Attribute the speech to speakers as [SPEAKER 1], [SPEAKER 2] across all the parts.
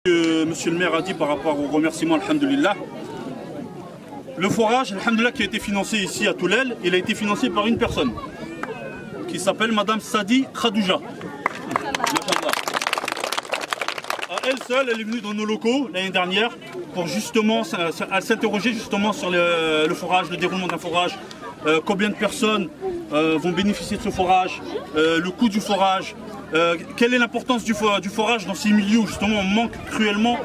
[SPEAKER 1] Monsieur le maire a dit par rapport au remerciement, alhamdoulilah. Le forage, alhamdoulilah, qui a été financé ici à Toulel, il a été financé par une personne qui s'appelle Madame Sadi Khadouja. Elle seule, elle est venue dans nos locaux l'année dernière pour justement s'interroger justement sur le forage, le déroulement d'un forage, combien de personnes vont bénéficier de ce forage, le coût du forage, quelle est l'importance du forage dans ces milieux où justement on manque cruellement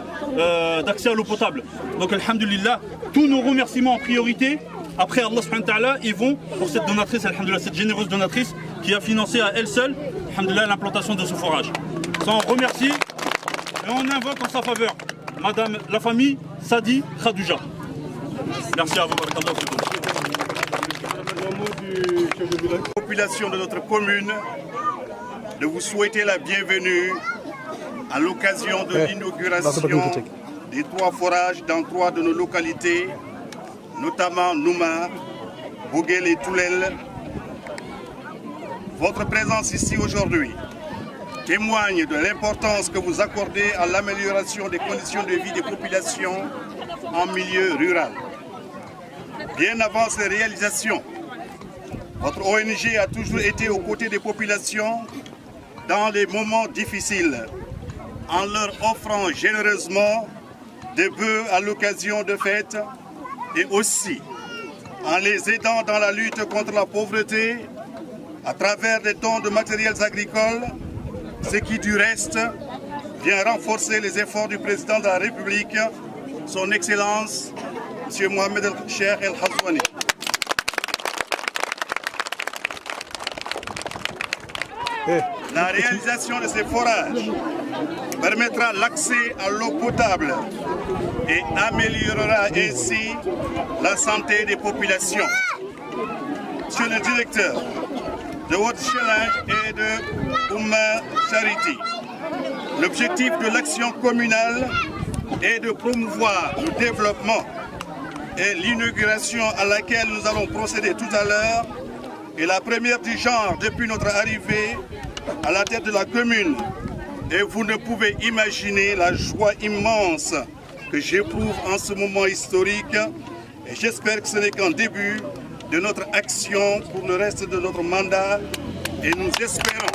[SPEAKER 1] d'accès à l'eau potable. Donc alhamdulillah, tous nos remerciements en priorité, après Allah subhanahu wa ta'ala, ils vont pour cette donatrice, alhamdulillah, cette généreuse donatrice qui a financé à elle seule, alhamdulillah, l'implantation de ce forage. Ça on remercie et on invoque en sa faveur Madame la famille Sadi Khadouja. Merci à vous.
[SPEAKER 2] La population de notre commune de vous souhaiter la bienvenue à l'occasion de l'inauguration des 3 forages dans 3 de nos localités, notamment Nouma, Boguel et Toulel. Votre présence ici aujourd'hui témoigne de l'importance que vous accordez à l'amélioration des conditions de vie des populations en milieu rural. Bien avant ces réalisations, votre ONG a toujours été aux côtés des populations dans les moments difficiles, en leur offrant généreusement des bœufs à l'occasion de fêtes et aussi en les aidant dans la lutte contre la pauvreté à travers des dons de matériels agricoles, ce qui du reste vient renforcer les efforts du président de la République, son Excellence, M. Mohamed El-Cheikh El-Hazouani. La réalisation de ces forages permettra l'accès à l'eau potable et améliorera ainsi la santé des populations. Monsieur le directeur de World Challenge et de Oumma Charity, l'objectif de l'action communale est de promouvoir le développement et l'inauguration à laquelle nous allons procéder tout à l'heure est la première du genre depuis notre arrivée à la tête de la commune. Et vous ne pouvez imaginer la joie immense que j'éprouve en ce moment historique. Et j'espère que ce n'est qu'un début de notre action pour le reste de notre mandat. Et nous espérons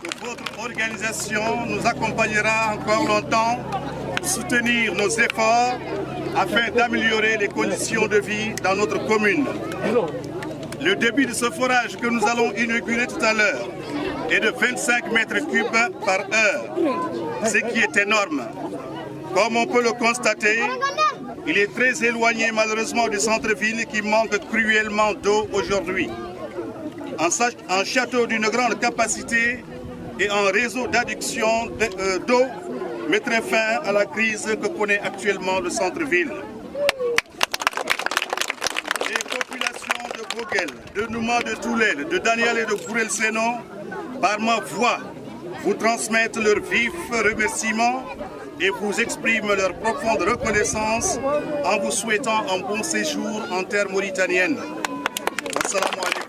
[SPEAKER 2] que votre organisation nous accompagnera encore longtemps pour soutenir nos efforts afin d'améliorer les conditions de vie dans notre commune. Le débit de ce forage que nous allons inaugurer tout à l'heure est de 25 mètres cubes par heure, ce qui est énorme. Comme on peut le constater, il est très éloigné malheureusement du centre-ville qui manque cruellement d'eau aujourd'hui. Un château d'une grande capacité et un réseau d'adduction d'eau mettrait fin à la crise que connaît actuellement le centre-ville. Les populations de Boguel, de Nouma, de Toulel, de Daniel et de Gourel Seno, par ma voix, vous transmettent leurs vifs remerciements et vous expriment leur profonde reconnaissance en vous souhaitant un bon séjour en terre mauritanienne. Assalamu alaikum.